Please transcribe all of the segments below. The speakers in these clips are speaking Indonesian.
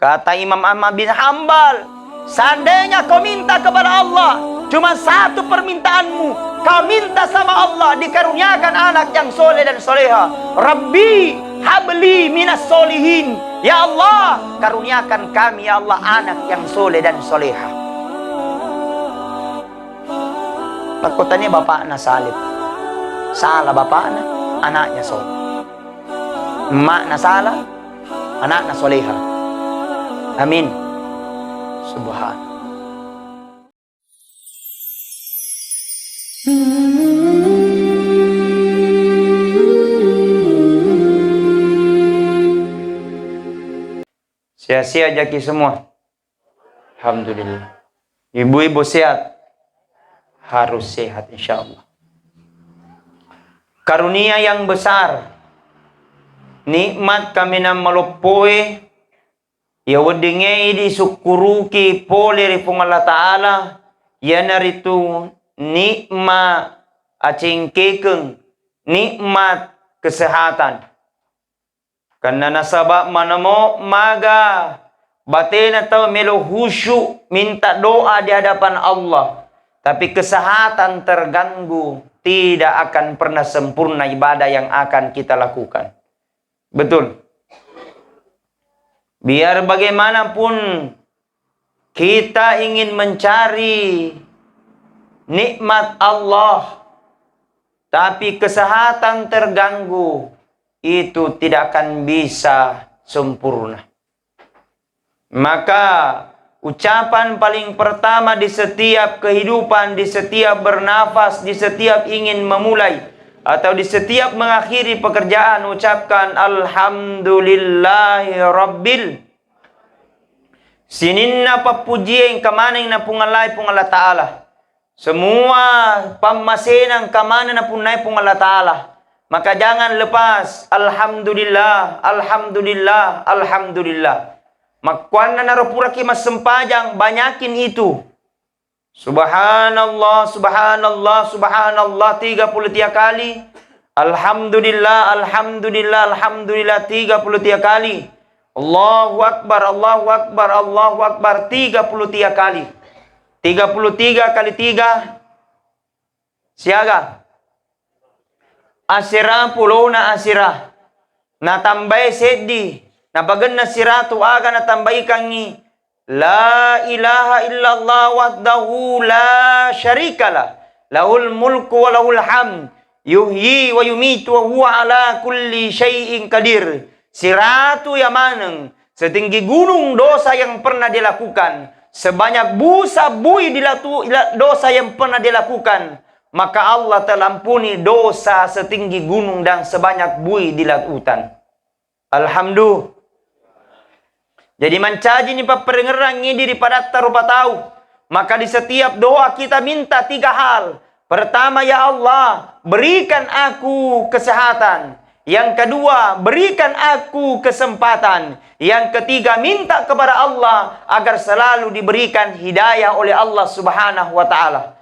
Kata Imam Ahmad bin Hanbal, seandainya kau minta kepada Allah cuma satu permintaanmu, kau minta sama Allah dikaruniakan anak yang soleh dan soleha. Rabbi habli minas solihin. Ya Allah, karuniakan kami ya Allah anak yang soleh dan soleha. Takutannya bapaknya salib. Salah bapaknya, anaknya soleh. Emaknya salah, anaknya soleha. Amin. Subhan. Sia-sia jaki semua. Alhamdulillah. Ibu-ibu sehat. Harus sehat insyaallah. Karunia yang besar. Nikmat kami na malupoi. Ya wedinge disukuruki pole ripong Allah Ta'ala. Ya naritu nikmat acingkekeng. Nikmat kesehatan. Karena nasabak manamo maga. Batin atau melo khusyuk. Minta doa di hadapan Allah. Tapi kesehatan terganggu. Tidak akan pernah sempurna ibadah yang akan kita lakukan. Betul. Biar bagaimanapun kita ingin mencari nikmat Allah, tapi kesehatan terganggu, itu tidak akan bisa sempurna. Maka ucapan paling pertama di setiap kehidupan, di setiap bernafas, di setiap ingin memulai, atau di setiap mengakhiri pekerjaan, ucapkan Alhamdulillahi Rabbil. Sininna papujian kamaning na pungalay pung Allah Ta'ala. Semua pamasenang kamana na punay pung Allah Ta'ala. Maka jangan lepas Alhamdulillah, Alhamdulillah, Alhamdulillah. Makuan na naropuraki mas sempajang, banyakin itu. Subhanallah, Subhanallah, Subhanallah 33 kali. Alhamdulillah, Alhamdulillah, Alhamdulillah 33 kali. Allahu Akbar, Allahu Akbar, Allahu Akbar 33 kali. 33 kali 3 siaga. Asirah pulona asirah. Natambay seddi. Nabagan na siratu aga natambay kangi. La ilaha illallah wahdahu la syarikalah. Lahul mulku wa lahul hamd. Yuhyi wa yumitu wa huwa ala kulli syai'in qadir. Siratu yamaneng. Setinggi gunung dosa yang pernah dilakukan. Sebanyak busa bui dosa yang pernah dilakukan. Maka Allah telah ampuni dosa setinggi gunung dan sebanyak bui di lautan. Alhamdulillah. Jadi mencaji ni paperengerang ini daripada tarupa tahu. Maka di setiap doa kita minta 3 hal. Pertama, ya Allah, berikan aku kesehatan. Yang kedua, berikan aku kesempatan. Yang ketiga, minta kepada Allah agar selalu diberikan hidayah oleh Allah Subhanahu wa Ta'ala.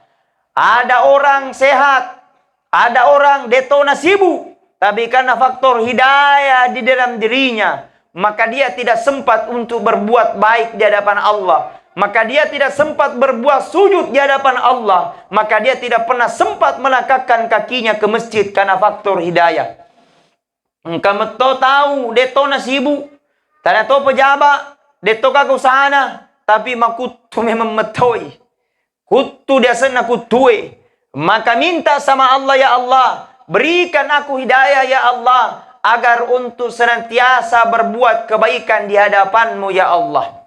Ada orang sehat, ada orang detona sibuk, tapi karena faktor hidayah di dalam dirinya, maka dia tidak sempat untuk berbuat baik di hadapan Allah. Maka dia tidak sempat berbuat sujud di hadapan Allah. Maka dia tidak pernah sempat melangkahkan kakinya ke masjid karena faktor hidayah. Kamu tahu, detona sibuk. Tanya to pejabat, deto kagak usahana. Tapi makutu memang metoi. Kutu dia sana kutue. Maka minta sama Allah, ya Allah, berikan aku hidayah ya Allah. Agar untuk senantiasa berbuat kebaikan di hadapan-Mu ya Allah.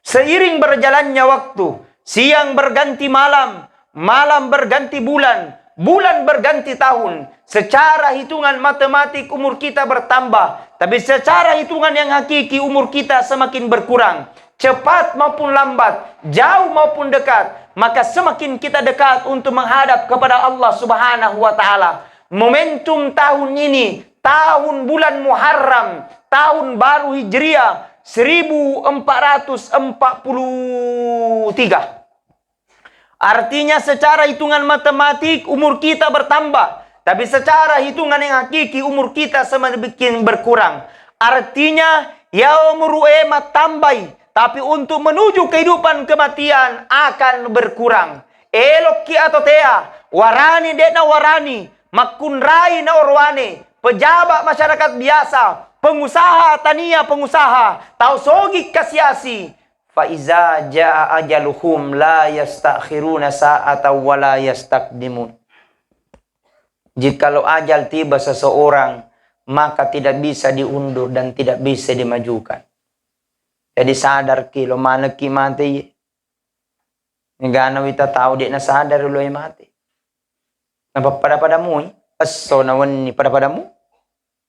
Seiring berjalannya waktu, siang berganti malam, malam berganti bulan, bulan berganti tahun. Secara hitungan matematik umur kita bertambah, tapi secara hitungan yang hakiki umur kita semakin berkurang. Cepat maupun lambat, jauh maupun dekat, maka semakin kita dekat untuk menghadap kepada Allah Subhanahu wa Ta'ala. Momentum tahun ini, tahun bulan Muharram, tahun baru Hijriah 1443. Artinya secara hitungan matematik umur kita bertambah, tapi secara hitungan yang hakiki umur kita semakin berkurang. Artinya yaumru emat tambay. Tapi untuk menuju kehidupan kematian akan berkurang. Elok ki atau tea, warani dek na warani, makunrai na orwane, pejabat masyarakat biasa, pengusaha tania pengusaha, tau sogi kasiasi. Faiza jaa ajaluhum la yastakhiruna sa'ata wa la yastaqdimun. Jikalau ajal tiba seseorang, maka tidak bisa diundur dan tidak bisa dimajukan. Jadi sadar kilo mana ki mati. Negana wita tahu dia na sadar lo ay mati. Napa pada-padamu aso na wani pada-padamu.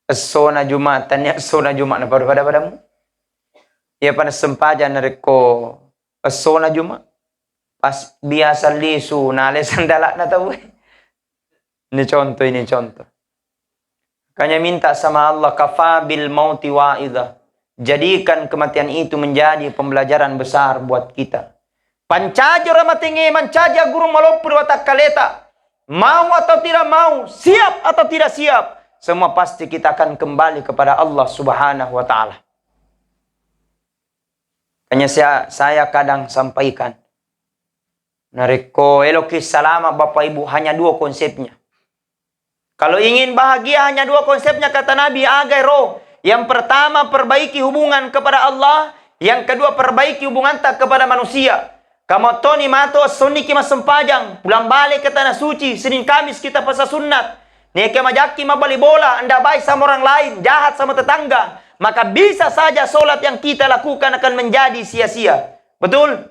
Aso na Jumatan ya aso na Jumat na pada-padamu. Ya pada sempajan na reko aso na Jumat. Pas biasa lisu na lesan dalak na tahu. Ini contoh. Kanya minta sama Allah kafabil mauti wa'idha. Jadikan kematian itu menjadi pembelajaran besar buat kita. Pancaja ramatingi, mancaja guru malopur watak kaleta. Mau atau tidak mau, siap atau tidak siap, semua pasti kita akan kembali kepada Allah Subhanahu wa Ta'ala. Hanya saya kadang sampaikan. Nareko elokis salama Bapak Ibu, hanya dua konsepnya. Kalau ingin bahagia hanya dua konsepnya kata Nabi agairo. Yang pertama perbaiki hubungan kepada Allah, yang kedua perbaiki hubungan tak kepada manusia. Kamu Tony mato suni kima sempajang, pulang balik ke tanah suci, Senin Kamis kita puasa sunat. Nih majaki mabali bola, Anda baik sama orang lain, jahat sama tetangga, maka bisa saja solat yang kita lakukan akan menjadi sia-sia. Betul?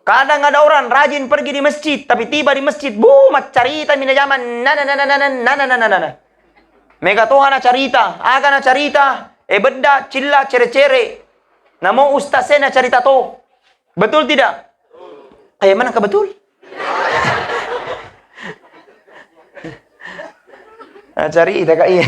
Kadang ada orang rajin pergi di masjid, tapi tiba di masjid, mat carita mina zaman, nana. Mega Tuhan na carita, aga na carita, beda cilla cere-cere. Namo ustase na carita to. Betul tidak? Mana ka betul? Carita ka iya.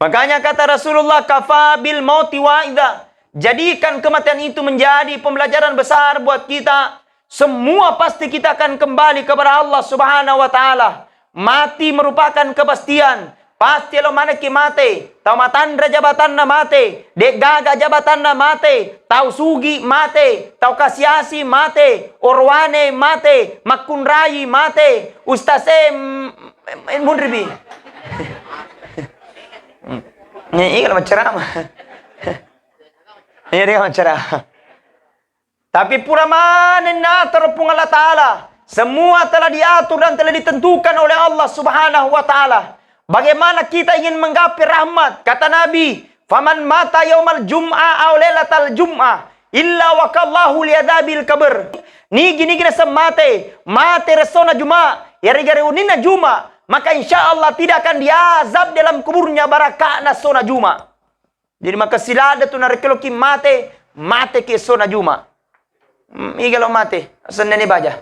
Makanya kata Rasulullah kafabil mauti wa'idha. Jadikan kematian itu menjadi pembelajaran besar buat kita. Semua pasti kita akan kembali kepada Allah Subhanahu wa Ta'ala. Mati merupakan kepastian. Pasti lo mana ki mate. Tau matandra jabatan na mate. Dek gaga jabatan na mate. Tau sugi mate. Tau kasiasi mate. Orwane mate. Makunrai mate. Ustase munribi. Ini kalau ceramah. Ini dia ceramah. Tapi pura mana na terpung Allah Ta'ala. Semua telah diatur dan telah ditentukan oleh Allah Subhanahu wa Ta'ala. Bagaimana kita ingin menggapai rahmat? Kata Nabi, "Faman mata yaumal jum'ah aw lailatal jum'ah illa waqallahu liadabil kabr." Ni gini semate, mate resona juma, yari-gari unina juma, maka insya Allah tidak akan diazab dalam kuburnya barakana sona juma. Jadi maka silada tu narekeloki mate ke sona juma. Igalo mate, senene baja.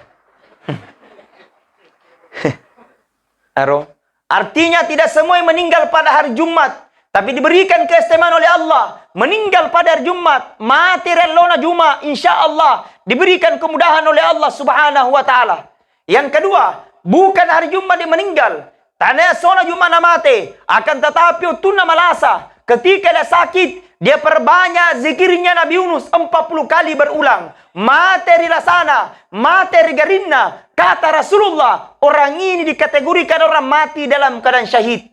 Artinya tidak semua yang meninggal pada hari Jumat, tapi diberikan keistimewaan oleh Allah. Meninggal pada hari Jumat, mati relona Jumat, insya Allah diberikan kemudahan oleh Allah Subhanahu wa Ta'ala. Yang kedua, bukan hari Jumat dia meninggal. Tanah sona Jumat na mati, akan tetapi utuna malasa. Ketika dia sakit, dia perbanyak zikirnya Nabi Yunus 40 kali berulang. Materi lasana, materi garinna. Kata Rasulullah, orang ini dikategorikan orang mati dalam keadaan syahid.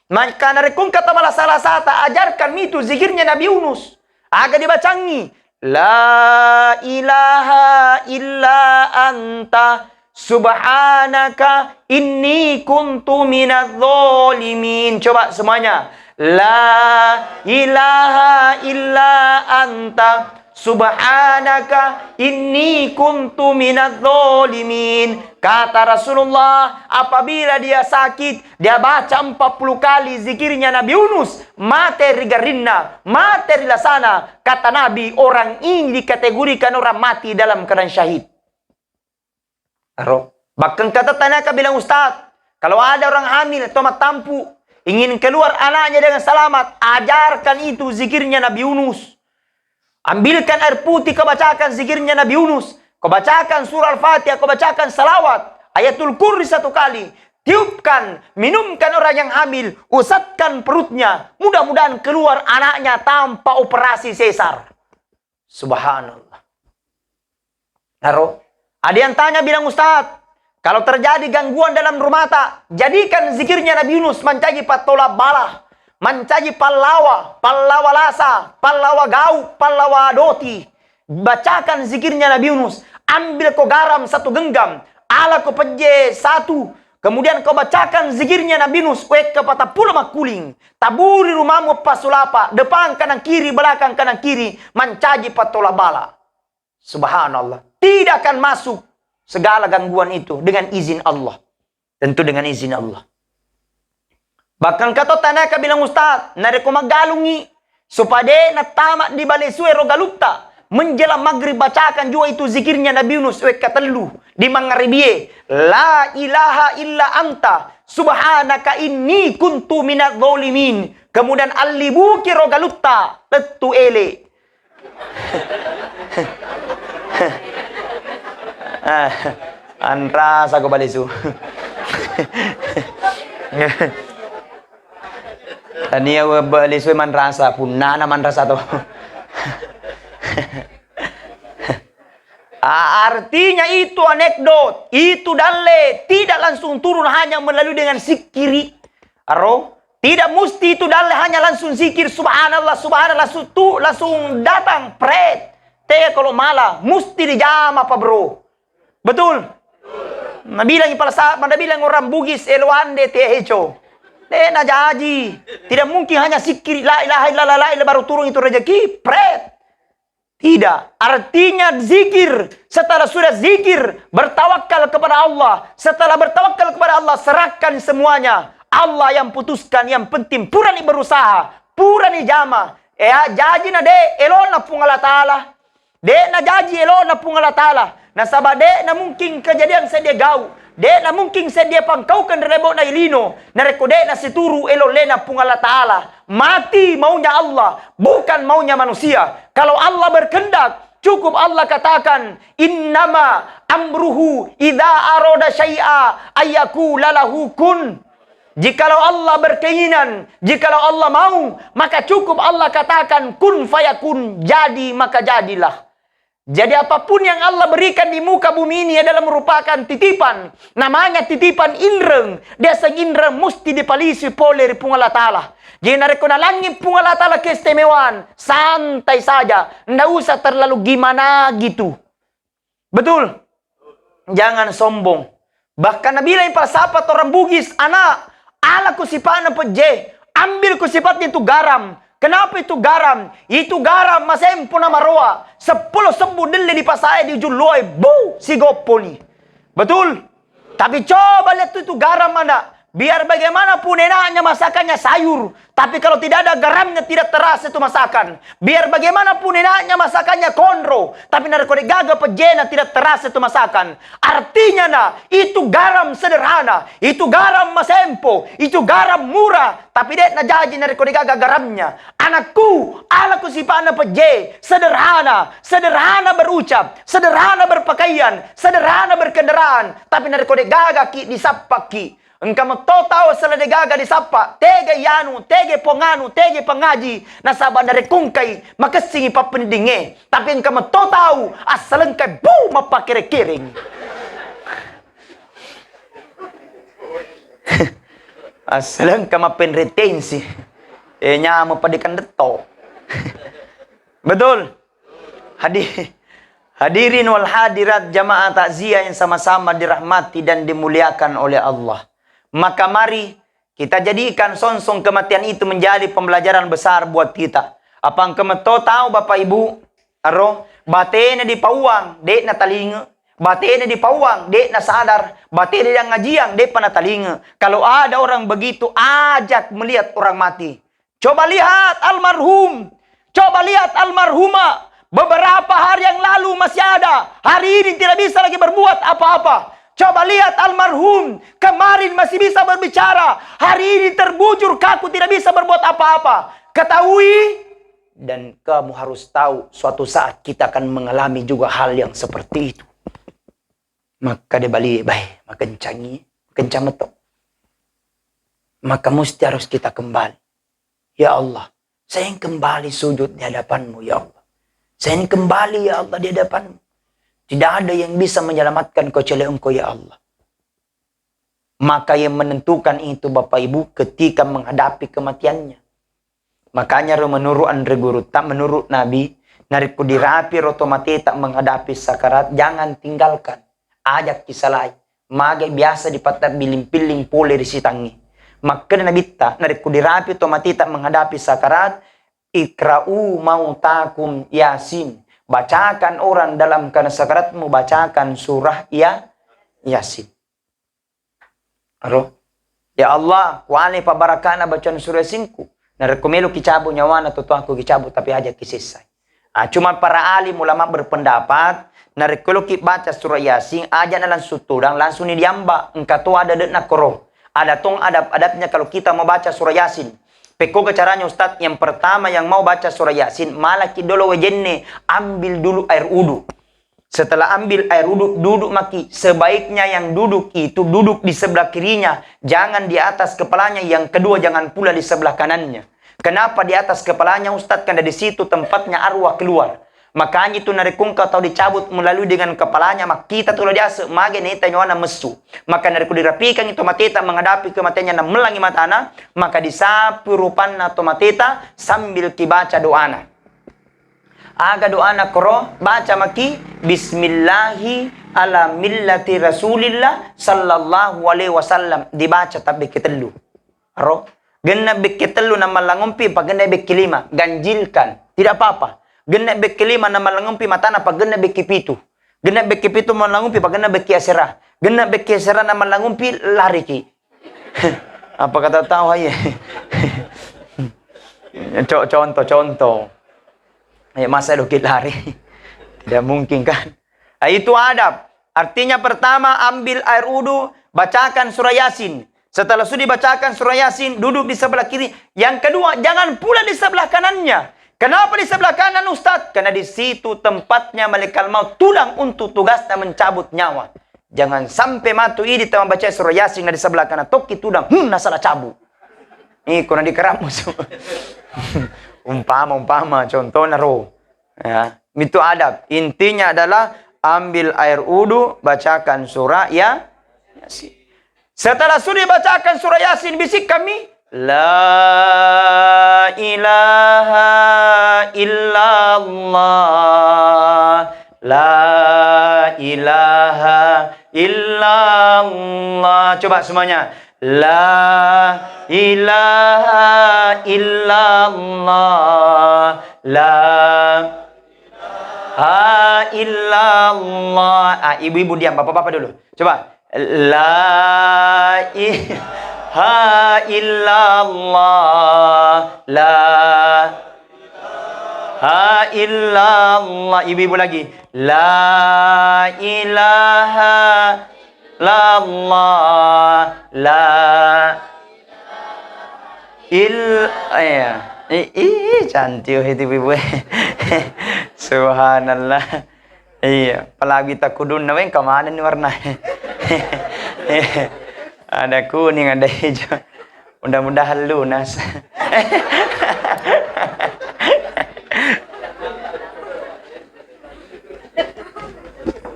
Maka narekung kata malah salah satu, ajarkan itu zikirnya Nabi Yunus. Agak dibacangi. La ilaha illa anta subhanaka inni kuntu minadz zalimin. Coba semuanya. La ilaha illa anta subhanaka inni kuntu minadz zalimin. Kata Rasulullah, apabila dia sakit, dia baca 40 kali zikirnya Nabi Yunus, materi garinna, materi lasana. Kata Nabi, orang ini dikategorikan orang mati dalam keadaan syahid. Bahkan kata Tanaka bilang, Ustaz, kalau ada orang hamil atau tampu, ingin keluar anaknya dengan selamat, ajarkan itu zikirnya Nabi Yunus. Ambilkan air putih, kau bacakan zikirnya Nabi Yunus. Kau bacakan surah Al-Fatihah, kau bacakan salawat. Ayatul Kursi 1 kali. tiupkan, minumkan orang yang hamil, usatkan perutnya, mudah-mudahan keluar anaknya tanpa operasi sesar. Subhanallah. Taruh. Ada yang tanya bilang, Ustaz, kalau terjadi gangguan dalam rumah tak, jadikan zikirnya Nabi Yunus, mancaji patola balah, mancaji pallawa, pallawa lasa, pallawa gau, pallawa doti. Bacakan zikirnya Nabi Yunus. Ambil kau garam 1 genggam, ala kau peje 1. Kemudian kau bacakan zikirnya Nabi Yunus, wek kepata pula makuling. Taburi rumahmu pasulapa, depan kanan kiri, belakang kanan kiri, mancaji patola bala. Subhanallah. Tidak akan masuk segala gangguan itu dengan izin Allah. Tentu dengan izin Allah. Bahkan kata tanah bilang, Ustaz, nareko magalungi supaya na tamat di balesue rogalupta. Menjelang maghrib bacakan juga itu zikirnya Nabi Yunus wek katelu di mangaribie. La ilaha illa anta subhanaka inni kuntu minadz zalimin. Kemudian alibuki rogalupta tetu ele. Anras aku balisu. Tania balisu manrasa punana manrasa to. Artinya itu anekdot, itu dalil, tidak langsung turun hanya melalui dengan zikiri. Tidak mesti itu dalil hanya langsung zikir subhanallah subhanallah langsung datang pret. Kalau malah mesti dijama apa bro? Betul? Nabilang orang Bugis elwande tehecho. Na jaji. Tidak mungkin hanya zikir la ilaha illallah baru turun itu rezeki, pret. Tidak. Artinya zikir. Setelah sudah zikir, bertawakal kepada Allah. Setelah bertawakal kepada Allah, serahkan semuanya. Allah yang putuskan, yang penting purani berusaha, purani jama. Jaji na de elon na pung Allah Ta'ala. De na jaji elon na pung Allah Ta'ala. Nasaba de na mungkin kejadian sedia gau. De na mungkin sedia pangkaukan rebo na ilino. Narekode na situru elon lena pung Allah Ta'ala. Mati maunya Allah, bukan maunya manusia. Kalau Allah berkehendak, cukup Allah katakan, innama amruhu idza arada syai'a ayyakula lahu kun. Jikalau Allah berkeinginan, jikalau Allah mau, maka cukup Allah katakan kun fayakun, jadi maka jadilah. Jadi apapun yang Allah berikan di muka bumi ini adalah merupakan titipan. Namanya titipan inreng. Dia inreng mesti dipalisi oleh Allah Ta'ala. Jadi nareko na langit pun Allah Ta'ala keistimewaan. Santai saja. Nggak usah terlalu gimana gitu. Betul? Jangan sombong. Bahkan Nabi lain para sahabat orang Bugis. Anak, ala kusipana peje. Ambil kusifatnya itu garam. Kenapa itu garam? Itu garam masempo na maroa. 10 sembuh dili di pasaya di juluai. Bu, si goponi. Betul? Tapi coba lihat itu garam mana. Biar bagaimanapun enaknya masakannya sayur. Tapi kalau tidak ada garamnya tidak terasa itu masakan. Biar bagaimanapun enaknya masakannya konro. Tapi narkode gaga pejena tidak terasa itu masakan. Artinya itu garam sederhana. Itu garam masempo. Itu garam murah. Tapi dek na jaji narkode gaga garamnya. Anakku, alaku sipana peje. Sederhana. Sederhana berucap. Sederhana berpakaian. Sederhana berkendaraan. Tapi narkode gaga ki disapak ki. Engkau tahu selede gaga disapa, tege yanu, tege ponganu, tege pengaji, nasaba dari kungkai, makasingi papendinge. Tapi engkau tahu asal engkau bu mapakere-kering. Asal engkau mapenretensi, nyama padikan deto. Betul? Hadirin wal hadirat jamaah takziah yang sama-sama dirahmati dan dimuliakan oleh Allah. Maka mari kita jadikan sonsong kematian itu menjadi pembelajaran besar buat kita. Apa engkau tahu Bapak Ibu? Batena di pawang, dek na talinga. Batena di pawang, dek na sadar. Batena yang ngajiang, dek pa na talinga. Kalau ada orang begitu, ajak melihat orang mati. Coba lihat almarhum. Coba lihat almarhumah. Beberapa hari yang lalu masih ada. Hari ini tidak bisa lagi berbuat apa-apa. Coba lihat almarhum. Kemarin masih bisa berbicara. Hari ini terbujur kaku tidak bisa berbuat apa-apa. Ketahui. Dan kamu harus tahu suatu saat kita akan mengalami juga hal yang seperti itu. Maka dia balik baik. Makan canggih. Makan cametok. maka mesti harus kita kembali. Ya Allah, saya ingin kembali sujud di hadapan-Mu, ya Allah. Saya ingin kembali, ya Allah, di hadapan-Mu. Tidak ada yang bisa menyelamatkan kecuali Engkau, ya Allah. Maka yang menentukan itu Bapak Ibu ketika menghadapi kematiannya. Makanya menurut Andre Guru, tak menurut Nabi, nariku dirapi rotomati tak menghadapi sakarat, jangan tinggalkan. Ajak kisah lain. Magai biasa dipatah biling-piling pole di sitangi. Maka Nabi tak, nariku dirapi rotomati tak menghadapi sakarat, ikra'u mautakum Yasin. Bacakan orang dalam karena sakaratmu, bacakan surah Yasin. Ya Allah, wali pabarakana bacaan surah Yasinku. Narekomelo kicabu nyawana tutuanku kicabu tapi aja kisisay. Cuma para alim ulama berpendapat narekolo ki baca surah Yasin aja nalan sutudang langsung diamba engkau ada na koro. Ada tong adab-adabnya kalau kita mau baca surah Yasin. Peko ke caranya Ustaz, yang pertama yang mau baca surah Yasin malaki dolo wejenne ambil dulu air wudu. Setelah ambil air wudhu, duduk maki. Sebaiknya yang duduk itu duduk di sebelah kirinya. Jangan di atas kepalanya. Yang kedua, jangan pula di sebelah kanannya. Kenapa di atas kepalanya Ustadz? Karena di situ tempatnya arwah keluar. Makanya itu narikungka atau dicabut melalui dengan kepalanya. Maka kita tulah diasa. Maka nita nyawana mesu. Maka nariku dirapikan itu mateta menghadapi kematiannya na melangi matana. Maka disapu rupanna to mateta sambil kibaca doana. Aga doana koro baca maki bismillahi ala millati rasulillah sallallahu alaihi wasallam dibaca tapi ketelu. Aro genna beketelu nama langumpi pag genna bekilima ganjilkan tidak apa-apa. Genna bekilima nama langumpi matana pag genna bekipitu. Genna bekipitu malangumpi pag genna bekiasera. Genna bekiasera nama langumpi lari ki. Apa kata tahu aja. Contoh. Masa dokit lari. Tidak mungkin kan. Itu adab. Artinya pertama ambil air wudu, bacakan surah Yasin. Setelah sudah dibacakan surah Yasin, duduk di sebelah kiri. Yang kedua, jangan pula di sebelah kanannya. Kenapa di sebelah kanan Ustaz? Karena di situ tempatnya malaikat maut tulang untuk tugasnya mencabut nyawa. Jangan sampai matu ini teman baca surah Yasin di sebelah kanan. Toki tulang, nasalah cabut. Ini kurang dikeramus. Umpama contohnya ya, itu adab. Intinya adalah ambil air wudu, bacakan surah Yasin. Setelah sudah bacakan surah Yasin, bisik kami la ilaha illallah, la ilaha illallah. Coba semuanya. La ilaha illallah, la ilaha illallah. Ibu-ibu diam, bapak-bapak dulu. Coba. La ilaha illallah, la ilaha illallah. Ibu-ibu lagi. La ilaha illallah, la cantik itu ibu. Subhanallah. Iya, apalagi tak kudun naweng kemana nih warna? Ada kuning, ada hijau. Mudah-mudahan lunas.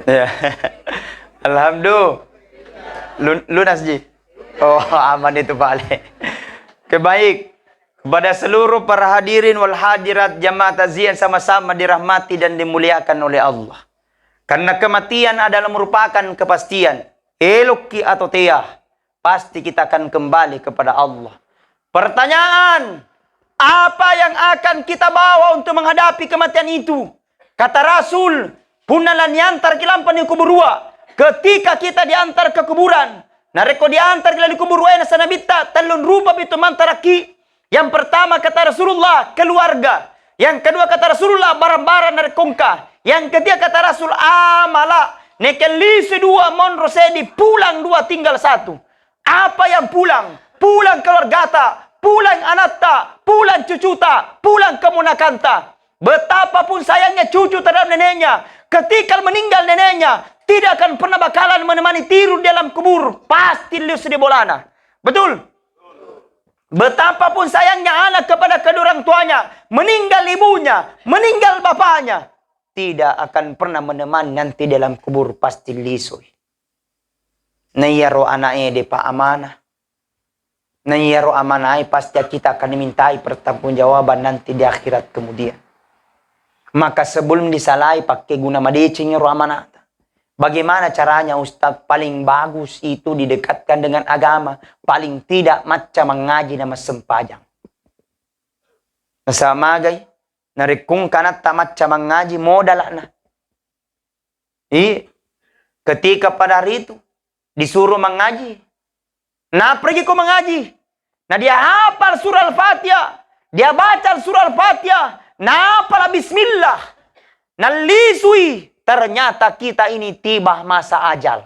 Ya. Alhamdulillah. Lunas Ji. Oh, aman itu Pak. Kebaik. Kepada seluruh para hadirin wal hadirat jamaah takziah sama-sama dirahmati dan dimuliakan oleh Allah. Karena kematian adalah merupakan kepastian. Eloki atau tiah. Pasti kita akan kembali kepada Allah. Pertanyaan. Apa yang akan kita bawa untuk menghadapi kematian itu? Kata Rasul. Punalan yantar kilampan yang kuburua. Ketika kita diantar ke kuburan. Nareko diantar ke kubur wena sanabita. Telun rupa bitu mantaraki. Yang pertama kata Rasulullah, keluarga. Yang kedua kata Rasulullah, barang-barang narekongka. Yang ketiga kata Rasul, amala. Nekelisi dua, monrosedi, pulang dua, tinggal satu. Apa yang pulang? Pulang keluargata, pulang anakta, pulang cucuta, pulang kemunakanta. Betapapun sayangnya cucu terhadap neneknya. Ketika meninggal neneknya, tidak akan pernah bakalan menemani tidur dalam kubur. Pasti lius di bolana. Betul? Betapapun sayangnya anak kepada kedua orang tuanya, meninggal ibunya, meninggal bapaknya, tidak akan pernah menemani nanti dalam kubur, pasti lisoi. Nayaro anaknya de pa amanah. Nayaro amanah pasti kita akan dimintai pertanggungjawaban nanti di akhirat kemudian. Maka sebelum disalahi pakai guna madecing ro amanah. Bagaimana caranya Ustaz paling bagus itu didekatkan dengan agama, paling tidak macam mengaji nama sempajang. Nasamagay, narikung kanat macam mengaji modal na. Ketika pada hari itu disuruh mengaji, nah pergi ku mengaji, nah dia hafal surah Al-Fatihah, dia baca surah Al-Fatihah, nah hafal Bismillah, nah lisui. Ternyata kita ini tiba masa ajal.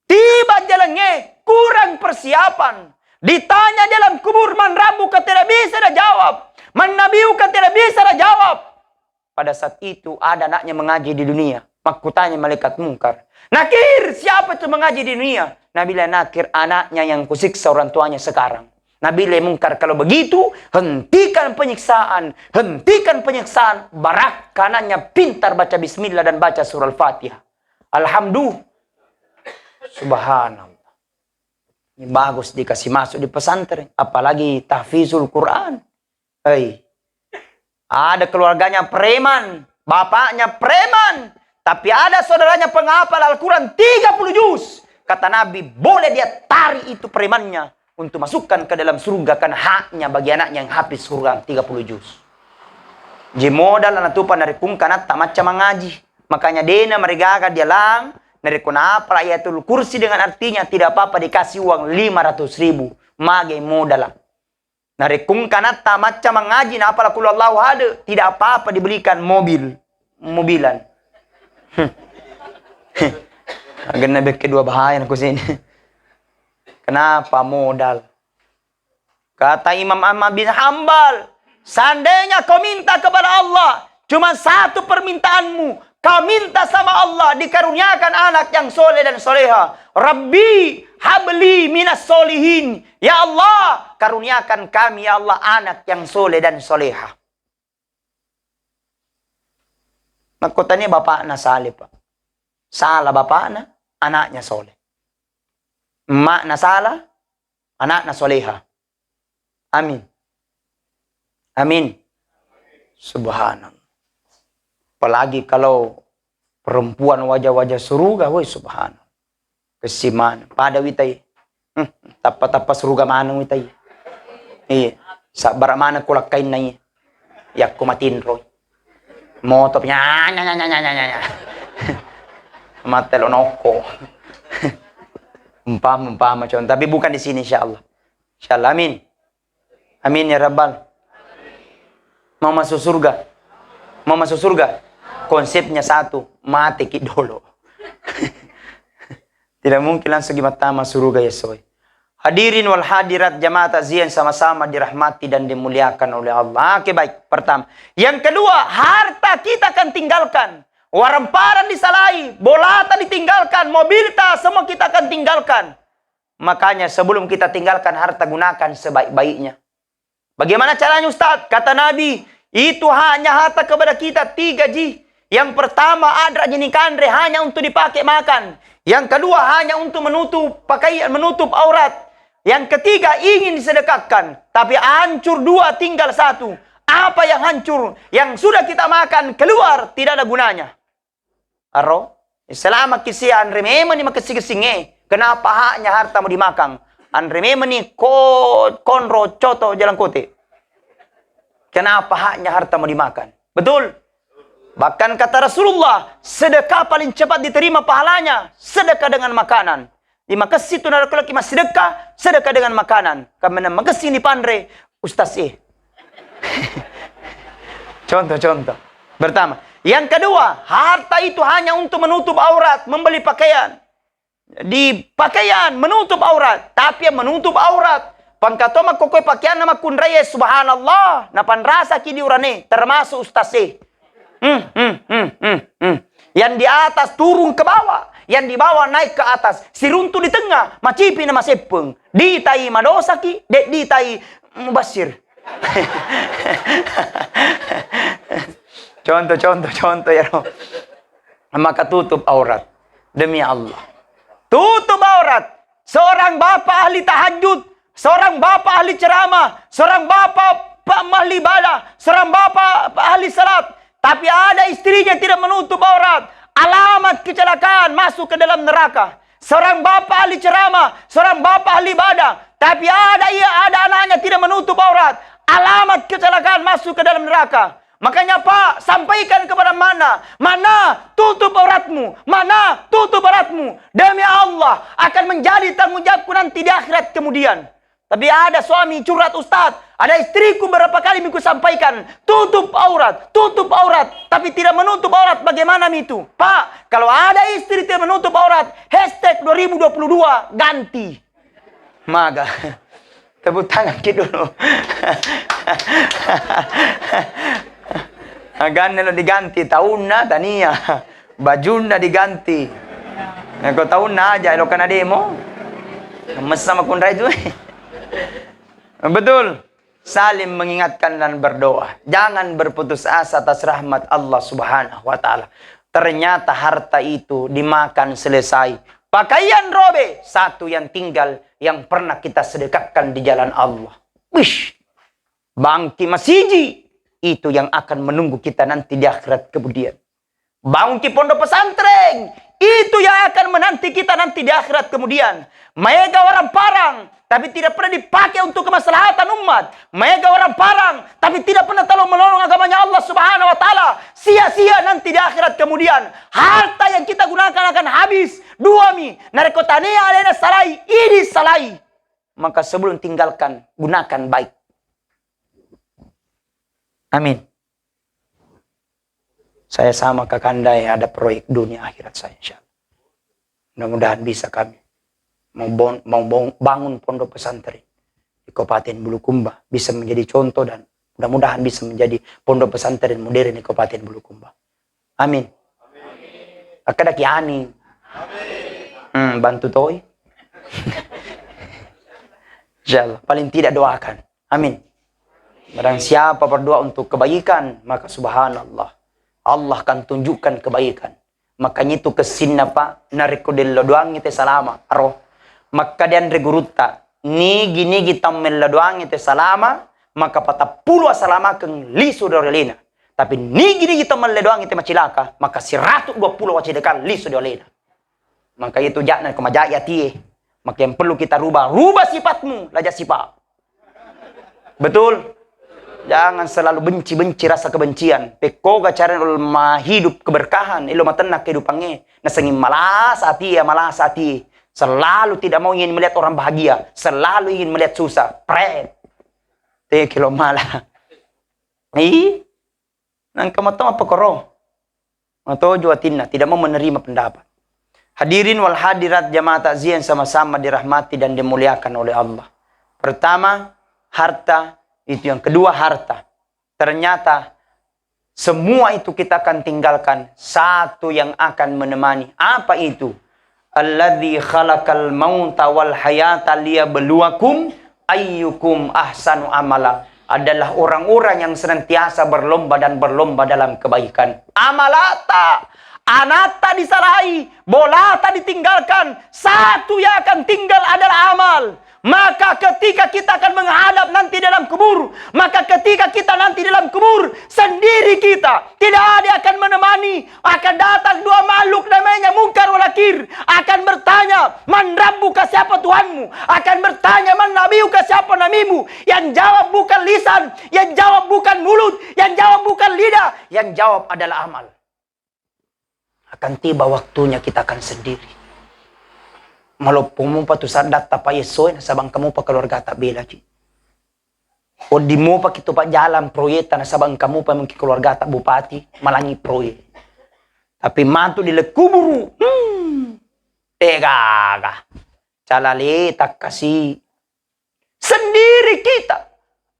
Tiba jalannya, kurang persiapan. Ditanya dalam kubur, man rabbuka tidak bisa dah jawab. Man nabiyuka tidak bisa dah jawab. Pada saat itu ada anaknya mengaji di dunia. Maka tanya malaikat mungkar. Nakir, siapa itu mengaji di dunia? Nabi Nakir, anaknya yang kusiksa orang tuanya sekarang. Nabi mungkar, kalau begitu, hentikan penyiksaan. Hentikan penyiksaan. Barak kanannya pintar baca bismillah dan baca surah Al-Fatihah. Alhamdulillah. Subhanallah. Ini bagus dikasih masuk di pesantren. Apalagi tahfizul Quran. Ada keluarganya preman. Bapaknya preman. Tapi ada saudaranya penghafal Al-Quran 30 juz. Kata Nabi, boleh dia tarik itu premannya untuk masukkan ke dalam surga, kan haknya bagi anaknya yang habis surga 30 juz. Jemodal anak tupan dari kungkanat tak macam mengaji. Makanya dena mereka dia lang dari kunapa ayatul kursi dengan artinya tidak apa-apa dikasih uang 500.000 mage modal. Dari kungkanat tak macam mengaji na apalah kul Allahu ada, tidak apa-apa dibelikan mobilan. Agak nabi kedua bahaya aku sini. Kenapa modal? Kata Imam Ahmad bin Hanbal, seandainya kau minta kepada Allah, cuma satu permintaanmu, kau minta sama Allah dikaruniakan anak yang soleh dan soleha. Rabbi habli minas solihin. Ya Allah, karuniakan kami ya Allah anak yang soleh dan soleha. Makotanya bapaknya saleh pak. Salah bapaknya, anaknya soleh. Emak na salah, anak na soleha. Amin. Amin. Subhanallah. Apalagi kalau perempuan wajah-wajah surga, woi subhanallah. Kesiman. Pada witai. Tapa-tapa surga mana witai. Iya. Sabar mana kulak kain na iya. Yak kumatin roy. Motop nya. Matelo noko. Umpama contoh, tapi bukan di sini insyaallah. Insyaallah amin. Amin ya rabbal. Mau masuk surga? Mau masuk surga? Konsepnya satu, mati dulu. Tidak mungkin langsung pertama surga ya soy. Hadirin wal hadirat jamaah takziah sama-sama dirahmati dan dimuliakan oleh Allah. Oke baik, pertama. Yang kedua, harta kita akan tinggalkan. Waramparan disalahi, bolata ditinggalkan, mobilitas semua kita akan tinggalkan. Makanya sebelum kita tinggalkan harta gunakan sebaik-baiknya. Bagaimana caranya Ustaz? Kata Nabi, itu hanya harta kepada kita 3 ji. Yang pertama adra jenikandre hanya untuk dipakai makan. Yang kedua hanya untuk menutup pakaian, menutup aurat. Yang ketiga ingin disedekahkan, tapi hancur 2 tinggal 1. Apa yang hancur? Yang sudah kita makan keluar tidak ada gunanya. Aro, selama kisi andre memang ni makasig-singe. Kenapa haknya harta mau dimakan? Andre memang ni konro coto jalan kote. Kenapa haknya harta mau dimakan? Betul. Bahkan kata Rasulullah, sedekah paling cepat diterima pahalanya, sedekah dengan makanan. Di makasih tu nak kalau kita sedekah dengan makanan. Karena makasih ni pandre, ustaz Contoh. Pertama. Yang kedua, harta itu hanya untuk menutup aurat, membeli pakaian. Di pakaian menutup aurat, tapi yang menutup aurat. Pangkatoma kokoi pakaian nama kunraya subhanallah, napan rasa kini urane termasuk ustaz Yang di atas turun ke bawah, yang di bawah naik ke atas. Si runtuh di tengah, macipi nama sepeng. Ditai madosaki, ditai mubasir. Contoh ya. Maka tutup aurat. Demi Allah. Tutup aurat. Seorang bapak ahli tahajud, seorang bapak ahli ceramah, seorang bapak ahli ibadah, seorang bapak ahli salat. Tapi ada istrinya tidak menutup aurat. Alamat kecelakaan masuk ke dalam neraka. Seorang bapak ahli ceramah, seorang bapak ahli ibadah. Tapi ada anaknya tidak menutup aurat. Alamat kecelakaan masuk ke dalam neraka. Makanya Pak, sampaikan kepada mana tutup auratmu, mana tutup auratmu. Demi Allah, akan menjadi tanggung jawabku nanti di akhirat kemudian. Tapi ada suami curhat, Ustaz, ada istriku berapa kali minggu sampaikan, tutup aurat, tapi tidak menutup aurat, bagaimana itu? Pak, kalau ada istri tidak menutup aurat, hashtag 2022, ganti. Maga. Tepuk tangan kita dulu. Ganti diganti tahunna tania, bajunda diganti. Kau tahunna aja lo kana demo. Mas sama kundra itu. Betul. Saling mengingatkan dan berdoa. Jangan berputus asa atas rahmat Allah Subhanahu wa taala. Ternyata harta itu dimakan selesai. Pakaian robe satu yang tinggal yang pernah kita sedekahkan di jalan Allah. Wish. Bangki masiji itu yang akan menunggu kita nanti di akhirat kemudian. Bangki pondok pesantren itu yang akan menanti kita nanti di akhirat kemudian. Mega orang parang tapi tidak pernah dipakai untuk kemaslahatan umat. Mega orang parang tapi tidak pernah tolong menolong agamanya Allah Subhanahu wa taala. Sia-sia nanti di akhirat kemudian. Harta yang kita gunakan akan habis. Duami narkotania alena salai, ini salai. Maka sebelum tinggalkan, gunakan baik. Amin. Saya sama Kak Kandai ada proyek dunia akhirat saya insyaallah. Mudah-mudahan bisa kami mau bangun pondok pesantren di Kabupaten Bulukumba bisa menjadi contoh dan mudah-mudahan bisa menjadi pondok pesantren modern di Kabupaten Bulukumba. Amin. Akada kiani. Amin. Bantu toy. Insyaallah paling tidak doakan. Amin. Barang siapa berdoa untuk kebaikan, maka subhanallah, Allah akan tunjukkan kebaikan. Makanya itu kesinna Pak, narikodel doang itu salama. Aroh, maka dan regurutta, nigi tammel doang itu salama, maka patah puluh salama keng lisu dorelina. Tapi nigi tammel doang itu macilaka, maka 120 wacidekan lisu dorelina. Maka itu jangan kemajaya tie. Maka yang perlu kita rubah sifatmu, laja sifat. Betul? Jangan selalu benci rasa kebencian. Pekoga cara hidup keberkahan, ilo matenak kehidupannya. Nasangin malas hati. Selalu tidak mau ingin melihat orang bahagia, selalu ingin melihat susah. Pret. Te kilo malah. Nang kamatama pekoro. Atau juatinna tidak mau menerima pendapat. Hadirin wal hadirat jamaah takziah sama-sama dirahmati dan dimuliakan oleh Allah. Pertama, harta. Itu yang kedua, harta. Ternyata semua itu kita akan tinggalkan. Satu yang akan menemani. Apa itu? Alladzi khalaqal mauta wal hayata liyabluwakum ayyukum ahsanu amala. Adalah orang-orang yang senantiasa berlomba dalam kebaikan. Amalata, anata disalahi, bolata ditinggalkan. Satu yang akan tinggal adalah amal. Maka ketika kita akan menghadap nanti dalam kubur, maka ketika kita nanti dalam kubur, sendiri kita, tidak ada akan menemani. Akan datang dua makhluk namanya Munkar wal Nakir, akan bertanya, man rabbuka, siapa Tuhanmu? Akan bertanya, man nabiyuka, siapa nabimu? Yang jawab bukan lisan, yang jawab bukan mulut, yang jawab bukan lidah, yang jawab adalah amal. Akan tiba waktunya kita akan sendiri. Malupong mo pa to sa data pa yesoy, nasabang kamu pa keluarga tak bela ki. O di mo pa kito pa jalan proyekta, nasabang kamu pa mong keluarga tak bupati, malangi proyek. Tapi mantu dilekuburu, tegaga. Calaletak kasi. Sendiri kita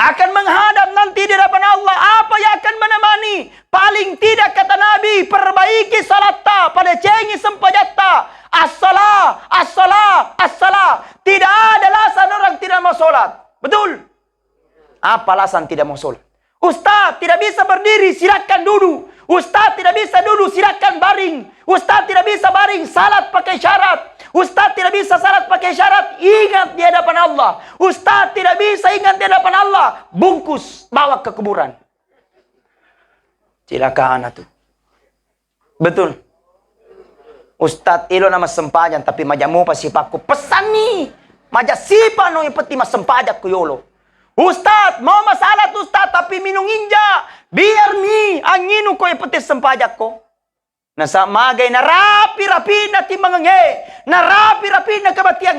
akan menghadap nanti di hadapan Allah. Apa yang akan menemani? Paling tidak kata Nabi, perbaiki salat pada cengi sempajatta. As-salah, as-salah, as-salah. Tidak ada alasan orang tidak mau sholat. Betul? Apa alasan tidak mau sholat? Ustaz tidak bisa berdiri, silakan duduk. Ustaz tidak bisa duduk, silakan baring. Ustaz tidak bisa baring, salat pakai syarat. Ustaz tidak bisa salat pakai syarat, ingat di hadapan Allah. Ustaz tidak bisa ingat di hadapan Allah, bungkus, bawa ke kuburan. Cilakaan itu. Betul. Ustaz ilo nama sempajang, tapi majamu pasti paku. Pesan nih, maja siapa no yang peti mas sempajak ku yolo. Ustaz, mau masalah Ustaz, tapi minum inja. Biar mi, anginu ko yang peti sempajak ko. Nasa magay na rapi-rapi na timbangang na rapi-rapi na kabatiang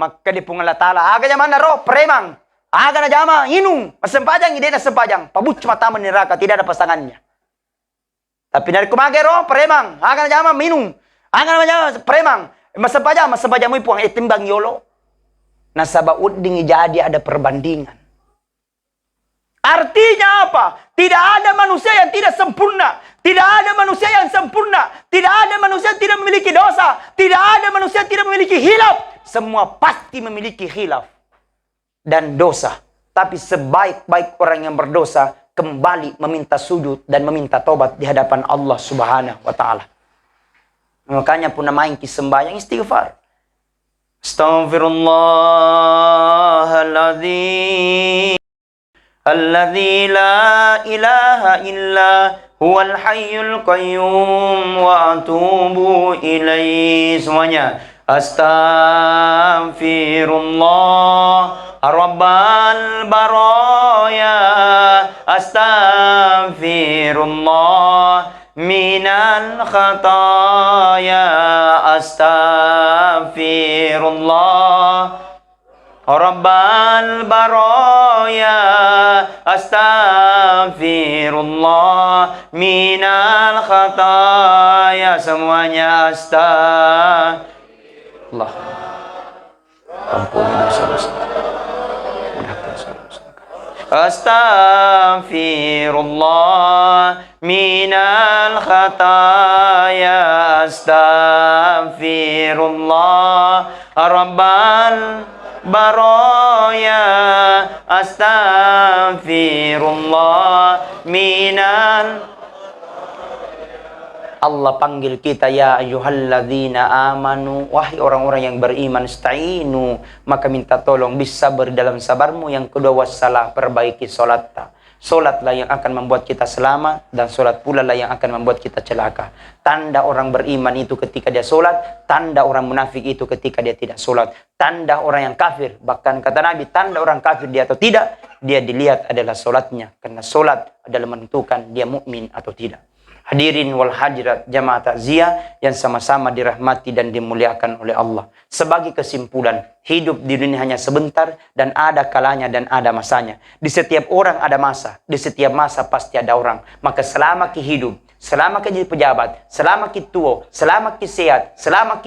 maka di pungalatala aga jaman na ro premang aga na jama inung masempajang ide na sempajang pabuc mataman ni raka tidak ada pasangannya tapi dari kumagay ro premang aga na jama minung aga na jama premang masempajang mo ipuang itimbang yolo nasa baud ding jadi ada perbandingan. Artinya apa? Tidak ada manusia yang tidak sempurna. Tidak ada manusia yang sempurna. Tidak ada manusia yang tidak memiliki dosa. Tidak ada manusia yang tidak memiliki hilaf. Semua pasti memiliki hilaf dan dosa. Tapi sebaik-baik orang yang berdosa kembali meminta sujud dan meminta tobat di hadapan Allah Subhanahu wa taala. Makanya pun namain sembahyang istighfar. Astaghfirullahaladzim. Alladzi la ilaha illa huwal hayyul qayyum wa atubu ilaihi. Semuanya. Astaghfirullah rabbal baraya. Astaghfirullah minal khataya. Astaghfirullah Rabbal baraya. Astaghfirullah minal khataya. Semuanya astagfirullah. Ampuni dosa-dosa. Astaghfirullah minal khataya. Astaghfirullah Rabbal baraya. Astaghfirullah minal. Allah panggil kita, ya ayyuhalladzina amanu, wahai orang-orang yang beriman, ista'inu, maka minta tolong, bisa dalam sabarmu. Yang kedua, wassalah, perbaiki solatnya. Solatlah yang akan membuat kita selamat, dan solat pula lah yang akan membuat kita celaka. Tanda orang beriman itu ketika dia solat, tanda orang munafik itu ketika dia tidak solat. Tanda orang yang kafir, bahkan kata Nabi, tanda orang kafir dia atau tidak, dia dilihat adalah solatnya. Karena solat adalah menentukan dia mukmin atau tidak. Hadirin wal hadirat jamaah takziah yang sama-sama dirahmati dan dimuliakan oleh Allah. Sebagai kesimpulan, hidup di dunia hanya sebentar dan ada kalanya dan ada masanya. Di setiap orang ada masa, di setiap masa pasti ada orang. Maka selama ki hidup, selama ki jadi pejabat, selama ki tua, selama ki sehat, selama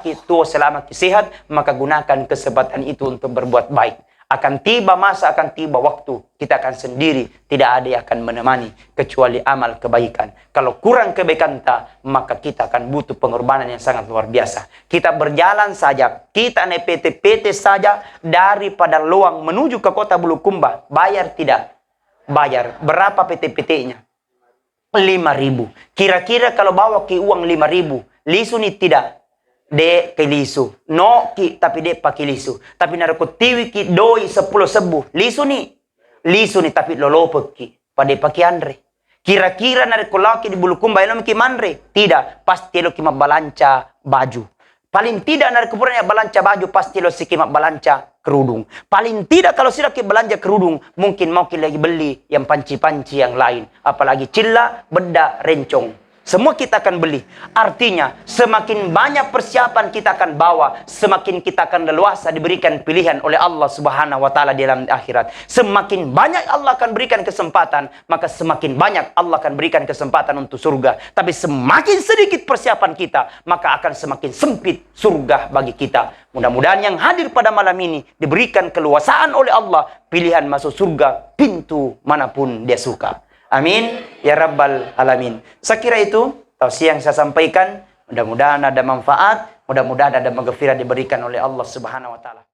ki tua, selama ki sehat, maka gunakan kesempatan itu untuk berbuat baik. Akan tiba masa, akan tiba waktu, kita akan sendiri, tidak ada yang akan menemani kecuali amal kebaikan. Kalau kurang kebaikan kita, maka kita akan butuh pengorbanan yang sangat luar biasa. Kita berjalan saja, kita naik PT-PT saja daripada Loang menuju ke kota Bulukumba, bayar tidak? Bayar. Berapa PT-PT-nya? 5.000. Kira-kira kalau bawa ke uang 5.000, lisu nih tidak? De ke lisu. No ki tapi de pakai lisu. Tapi narko tiwi ki doi 10 sebu. Lisu nih tapi lolopek ki. Pada pakai andre. Kira-kira narko laki di Bulukumba elo ki manre. Tidak, pasti lo ki mabalanca baju. Paling tidak narko pura balanca baju pasti lo si ki mabalanca kerudung. Paling tidak kalau sudah ki belanja kerudung, mungkin mau ki lagi beli yang panci-panci yang lain. Apalagi cilla, beda, rencong. Semua kita akan beli. Artinya, semakin banyak persiapan kita akan bawa, semakin kita akan leluasa diberikan pilihan oleh Allah Subhanahu wa taala di dalam akhirat. Semakin banyak Allah akan berikan kesempatan, maka semakin banyak Allah akan berikan kesempatan untuk surga. Tapi semakin sedikit persiapan kita, maka akan semakin sempit surga bagi kita. Mudah-mudahan yang hadir pada malam ini diberikan keluasaan oleh Allah, pilihan masuk surga pintu manapun dia suka. Amin ya rabbal alamin. Saya kira itu tausiah yang saya sampaikan. Mudah-mudahan ada manfaat, mudah-mudahan ada maghfirah diberikan oleh Allah Subhanahu wa taala.